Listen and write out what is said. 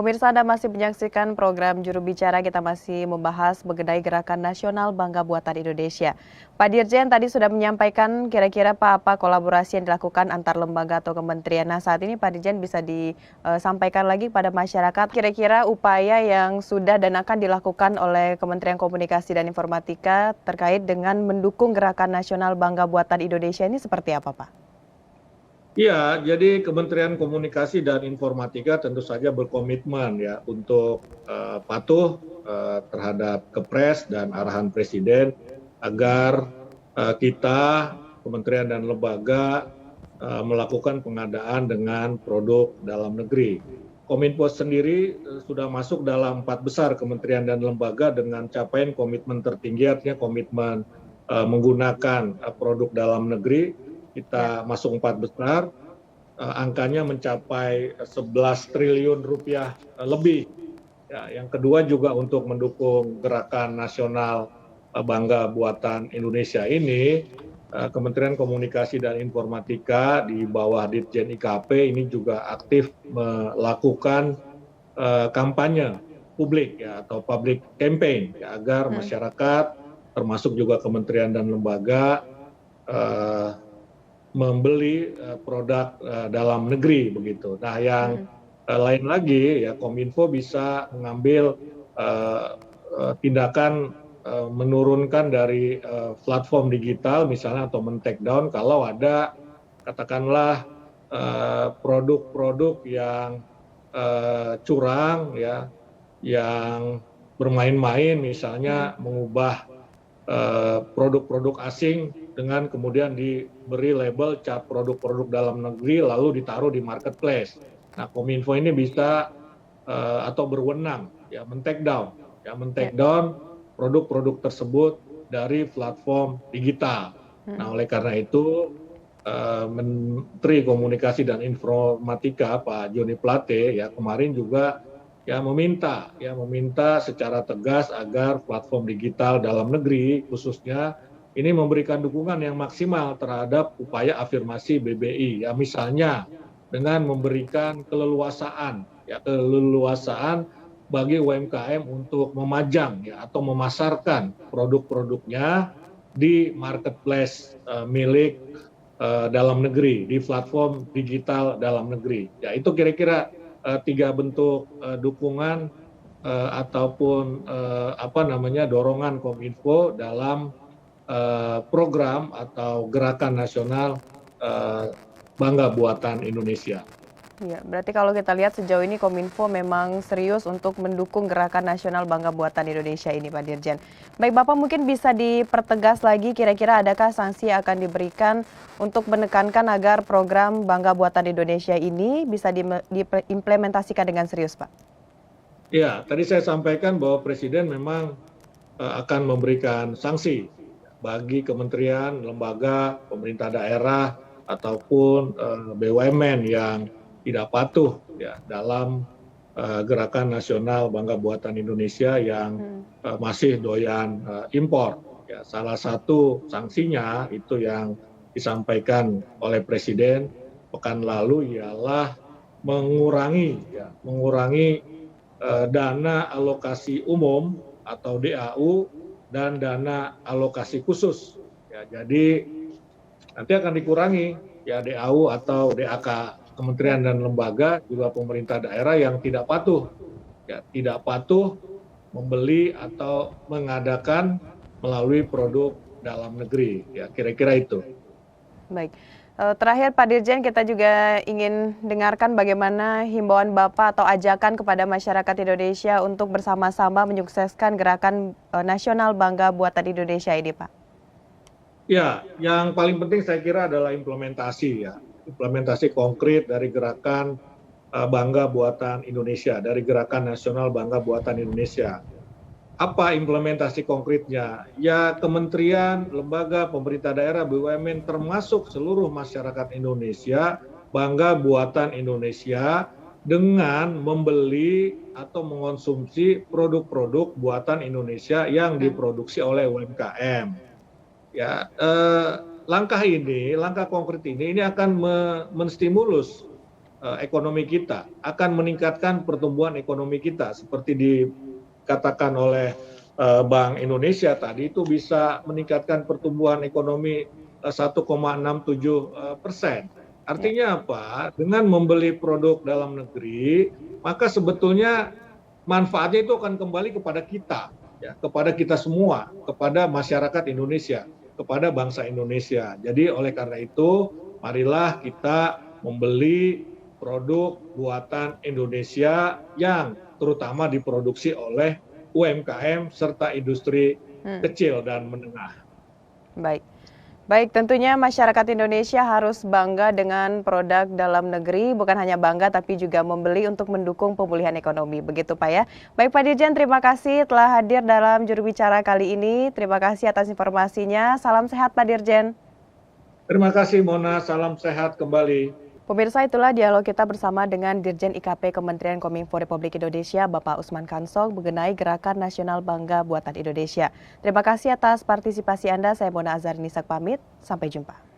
Pemirsa, Anda masih menyaksikan program Juru Bicara. Kita masih membahas mengenai Gerakan Nasional Bangga Buatan Indonesia. Pak Dirjen tadi sudah menyampaikan kira-kira apa kolaborasi yang dilakukan antar lembaga atau kementerian. Nah, saat ini Pak Dirjen bisa disampaikan lagi pada masyarakat kira-kira upaya yang sudah dan akan dilakukan oleh Kementerian Komunikasi dan Informatika terkait dengan mendukung Gerakan Nasional Bangga Buatan Indonesia ini seperti apa, Pak? Iya, jadi Kementerian Komunikasi dan Informatika tentu saja berkomitmen ya untuk patuh terhadap Kepres dan arahan Presiden agar kita, kementerian dan lembaga melakukan pengadaan dengan produk dalam negeri. Kominfo sendiri sudah masuk dalam 4 besar kementerian dan lembaga dengan capaian komitmen tertinggi, artinya komitmen menggunakan produk dalam negeri. Kita masuk 4 besar, angkanya mencapai 11 triliun rupiah lebih. Ya, yang kedua juga untuk mendukung gerakan nasional Bangga Buatan Indonesia ini, Kementerian Komunikasi dan Informatika di bawah Ditjen IKP ini juga aktif melakukan kampanye publik ya, atau public campaign ya, agar masyarakat termasuk juga kementerian dan lembaga membeli produk dalam negeri begitu. Nah, yang lain lagi ya, Kominfo bisa mengambil tindakan menurunkan dari platform digital misalnya atau men-take down kalau ada katakanlah produk-produk yang curang ya, yang bermain-main misalnya mengubah produk-produk asing dengan kemudian diberi label cap produk-produk dalam negeri lalu ditaruh di marketplace. Nah, Kominfo ini bisa atau berwenang ya men-take down produk-produk tersebut dari platform digital. Nah, oleh karena itu Menteri Komunikasi dan Informatika Pak Joni Plate ya kemarin juga ya meminta secara tegas agar platform digital dalam negeri khususnya ini memberikan dukungan yang maksimal terhadap upaya afirmasi BBI ya, misalnya dengan memberikan keleluasaan bagi UMKM untuk memajang ya atau memasarkan produk-produknya di marketplace milik dalam negeri, di platform digital dalam negeri. Ya, itu kira-kira 3 bentuk dukungan ataupun dorongan Kominfo dalam program atau gerakan nasional Bangga Buatan Indonesia. Ya, berarti kalau kita lihat sejauh ini Kominfo memang serius untuk mendukung Gerakan Nasional Bangga Buatan Indonesia ini, Pak Dirjen. Baik, Bapak mungkin bisa dipertegas lagi kira-kira adakah sanksi yang akan diberikan untuk menekankan agar program Bangga Buatan Indonesia ini bisa diimplementasikan dengan serius, Pak? Ya, tadi saya sampaikan bahwa Presiden memang akan memberikan sanksi bagi kementerian, lembaga, pemerintah daerah, ataupun BUMN yang tidak patuh ya dalam gerakan nasional Bangga Buatan Indonesia yang masih doyan impor. Ya, salah satu sanksinya itu yang disampaikan oleh Presiden pekan lalu ialah mengurangi dana alokasi umum atau DAU dan dana alokasi khusus. Ya, jadi nanti akan dikurangi ya DAU atau DAK kementerian dan lembaga juga pemerintah daerah yang tidak patuh membeli atau mengadakan melalui produk dalam negeri. Ya, kira-kira itu. Baik. Terakhir Pak Dirjen, kita juga ingin dengarkan bagaimana himbauan Bapak atau ajakan kepada masyarakat Indonesia untuk bersama-sama menyukseskan Gerakan Nasional Bangga Buatan Indonesia ini, Pak. Ya, yang paling penting saya kira adalah implementasi konkret dari Gerakan Bangga Buatan Indonesia, dari Gerakan Nasional Bangga Buatan Indonesia. Apa implementasi konkretnya? Ya, kementerian, lembaga, pemerintah daerah, BUMN termasuk seluruh masyarakat Indonesia bangga buatan Indonesia dengan membeli atau mengonsumsi produk-produk buatan Indonesia yang diproduksi oleh UMKM. Ya, langkah konkret ini akan menstimulus ekonomi kita, akan meningkatkan pertumbuhan ekonomi kita. Seperti dikatakan oleh Bank Indonesia tadi, itu bisa meningkatkan pertumbuhan ekonomi 1,67%. Ya, Artinya apa? Dengan membeli produk dalam negeri, maka sebetulnya manfaatnya itu akan kembali kepada kita, ya, kepada kita semua, kepada masyarakat Indonesia, kepada bangsa Indonesia. Jadi oleh karena itu, marilah kita membeli produk buatan Indonesia yang terutama diproduksi oleh UMKM serta industri hmm, kecil dan menengah. baik. Baik, tentunya masyarakat Indonesia harus bangga dengan produk dalam negeri, bukan hanya bangga tapi juga membeli untuk mendukung pemulihan ekonomi. Begitu Pak ya. Baik Pak Dirjen, terima kasih telah hadir dalam juru bicara kali ini. Terima kasih atas informasinya. Salam sehat Pak Dirjen. Terima kasih Mona, salam sehat kembali. Pemirsa, itulah dialog kita bersama dengan Dirjen IKP Kementerian Kominfo Republik Indonesia, Bapak Usman Kansong, mengenai Gerakan Nasional Bangga Buatan Indonesia. Terima kasih atas partisipasi Anda. Saya Mona Azhar Nisak pamit. Sampai jumpa.